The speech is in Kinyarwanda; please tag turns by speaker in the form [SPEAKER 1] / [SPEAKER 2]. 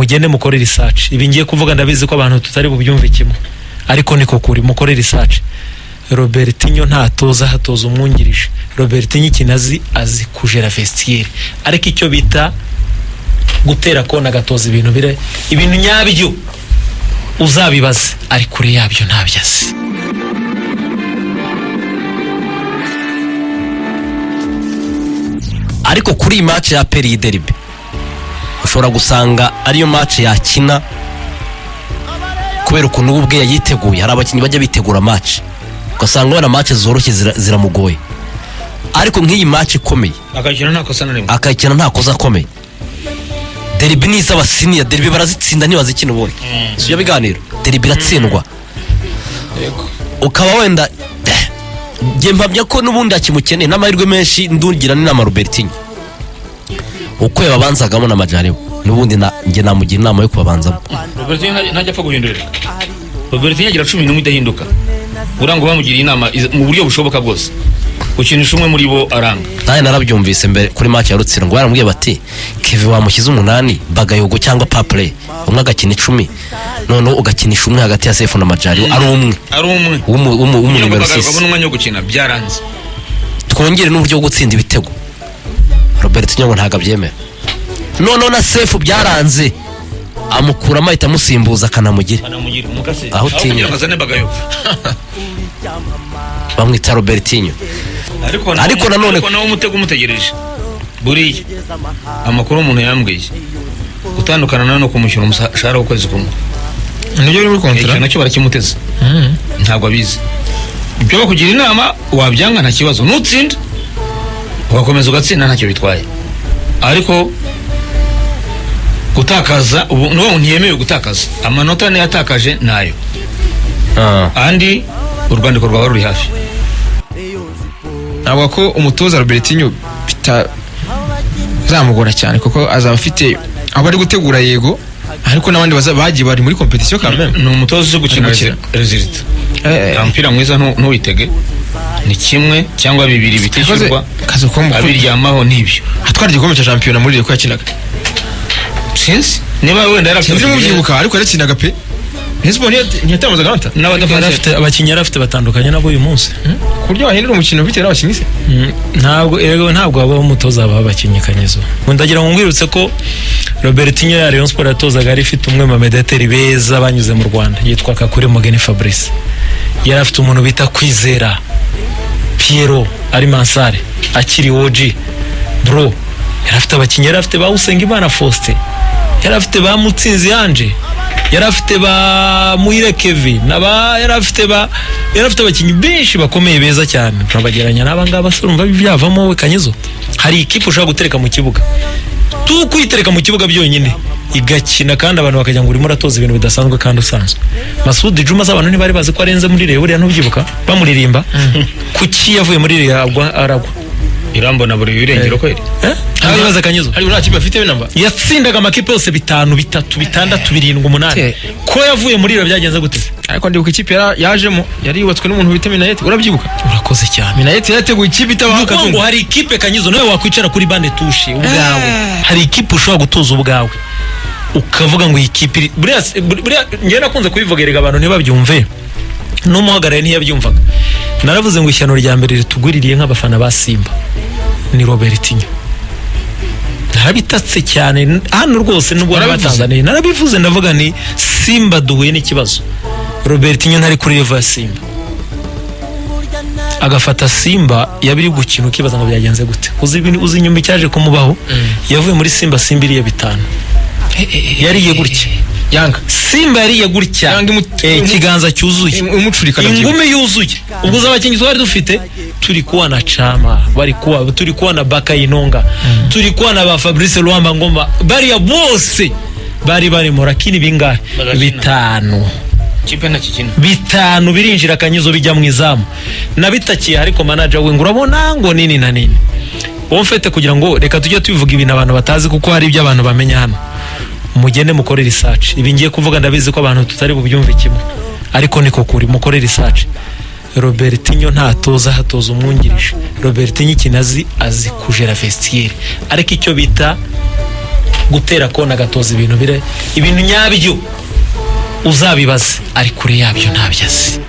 [SPEAKER 1] mugende mukore research. Ibi ngiye kuvuga ndabizi ko abantu tutari bubyumve kimwe, ariko niko kuri mukore research. Robertinho ntatoza hatoza umwungirije. Robertinho ikinazi azi kujera vestiaire, ariko icyo bita gutera kona gatoza ibintu nyabyo uzabibaze, ari kure yabyo ntabyazi.
[SPEAKER 2] Ariko kuri match ya Peri Derby ushobora gusanga ariyo match yakina kubera ukuntu ubwe yayiteguye. Hari abakinnyi bajya bitegura match ugasanga wana match zoroshye ziramugoye, ariko nk'iyi match ikomeye akayikina nta kosa akomeye. Derby ni izaba senior, Derby barazitsinda ntibazikina ubundi. Sibyo biganiro, Derby iratsindwa. Ukaba wenda mpamya ko n'ubundi akimukeneye n'amahirwe menshi ndugira n'inama Robertinho uko yababanzagamo na Majariwa, n'ubundi nge namugira inama yo kubabanzamo.
[SPEAKER 3] Robertinho ntajya apfa guhindurira. Robertinho agira 11 idahinduka, urango bamugiriye inama mu buryo bushoboka bwose ukinisha umwe muri bo aranga.
[SPEAKER 2] Naye narabyumvise mbere kuri match ya Rutsiro ngo baramubwiye bati Kevin wamushyize 8 Bagayogo cyangwa Paplay umwe agakina 10 none ugakinisha umwe hagati ya Sefu na Majariwa ari umwe numero 6
[SPEAKER 3] babona umwanya wo gukina byaranze.
[SPEAKER 2] Twongere n'uburyo bwo gutsinda ibitego. Robertinho ngo ntaga byemera, none na Sefu byaranze amukura amahita amusimbuza akanamugira
[SPEAKER 3] umukase
[SPEAKER 2] aho tinya
[SPEAKER 3] akazane Bagayogo
[SPEAKER 2] bamwita Robertinho. Ariko nanone
[SPEAKER 3] nawe umutego umutegereje buriya amakuru umuntu yambwiye gutandukana nawe no kumushyura umushahara w'ukwezi kumwe
[SPEAKER 1] nibyo biri muri kontra,
[SPEAKER 3] nacyo barakimuteza ntabwo abizi. Ibyo bakugira inama wabyanga nta kibazo, nutsinda ugakomeza ugatsinda ntacyo bitwaye, ariko gutakaza ubu no ntiyemewe gutakaza amanota ne yatakaje nayo andi urwandiko rwawe ruri hafi.
[SPEAKER 4] Ntabwo ko umutoza Robertinho zamugora cyane kuko azaba afite abo ari gutegura yego, ariko n'abandi bagiye bari muri competition quand même.
[SPEAKER 3] Ni umutoza zo gukina result. Ampira mwiza ntuwitege, ni kimwe cyangwa bibiri bitishyurwa abiryamaho n'ibyo.
[SPEAKER 4] Atwara igikombe cya champion muri ko yakinaga
[SPEAKER 3] sinzi niba wenda
[SPEAKER 4] yarafite mubyibuka, ariko yakinaga pe Hezbo ntiyatamaza gahanta
[SPEAKER 1] n'abadafite abakinnyi yarafite batandukanye nabo uyu munsi.
[SPEAKER 4] Kuryo wahindura umukino bitewe n'abakinnyi se
[SPEAKER 1] ntabwo aba umutoza aba abakinnyi kanyezo. Ndagira ngo ngwirutse ko Robertinho ya Rayon Sport yatozaga ari ifite umwe mu mediateri beza banyuze mu Rwanda yitwa Kakure Mogeni Fabrice. Yari afite umuntu bita Kwizera Piero ari Mansare akiri OG bro. Yari afite abakinnyi, yari afite ba Usengimana Faustin, yari afite ba Mutsinzi Anje, yari afite ba Muhire Kevin yari afite abakinnyi benshi bakomeye beza cyane. Turabageranya n'abangaba surumva byavamo we kanyezo. Hari ikipe ushaka gutereka mu kibuga tu kwitereka mu kibuga byonyine igakina kandi abantu bakajya ngo urimo ratoza ibintu bidasanzwe kandi usanzwe. Masudi Juma z'abantu ntibari bazi ko arenze muri Reyo buriya ntubyibuka bamuririmba kuki yavuye muri Reyo aragwa
[SPEAKER 3] Irambo na buri birengero kweli
[SPEAKER 1] abibaza kanyezo.
[SPEAKER 4] Hari una kipe afite namba
[SPEAKER 1] yatsindaga amakipe yose 5 3 6 7 8 ko yavuye muri Reyo byagenze gute?
[SPEAKER 4] Ariko ndibuka ikipe yajemo yari yubatswe n'umuntu bita Minayeti, urabyibuka?
[SPEAKER 1] Urakoze cyane.
[SPEAKER 4] Minayeti yateguye ikipe itabaha
[SPEAKER 1] ngo hari ikipe kanyezo nawe wakwicara kuri bande tushe ubwawe. Hari ikipe ushobora gutuza ubwawe ukavuga ngo ikipe buriya ngiye nakunze kubivugerega abantu ntibabyumve n'umuhagarare ntiyabyumvaga. Naravuze ngo ishyano rya mbere rituguririye nk'abafana ba Simba ni Robertinho. Narabitatse cyane hano rwose n'ubwo n'abatanzaniye narabivuze ndavuga ni Simba duhuye n'ikibazo. Robertinho ntari kuri level ya Simba, agafata Simba yabiri gukina ukibaza ngo byagenze gute. Uzi inyuma cyaje kumubaho yavuye muri Simba iriye 5 yariye gutya
[SPEAKER 4] Yanga
[SPEAKER 1] Simba yariye gutya ikiganza cyuzuye ingumi yuzuye. Ubwo z'abakinnyi twari dufite turi kuwa na Chama, turi kuwa na Bakayinonga, turi kuwa na ba Fabrice Luamba Ngoma, bari bose bari murakini bingahe 5
[SPEAKER 3] kipe na kikina
[SPEAKER 1] 5 birinjira kanyezo bijya mu izamu nabitakiye. Ariko manager we ngurabona ngo nini na nini womfete kugira ngo reka tujye tubivuga ibintu abantu batazi kuko hari ibyo abantu bamenya hano. Mugende mukore research. Ibi ngiye kuvuga ndabizi ko abantu tutari bubyumve kimwe, ariko niko kuri mukore research. Robertinho ntatoza hatoza umwungirije. Robertinho ikinazi azi kujera vestiaire, ariko icyo bita gutera kona agatoza ibintu nyabyo uzabibaze ari kure yabyo ntabyo azi.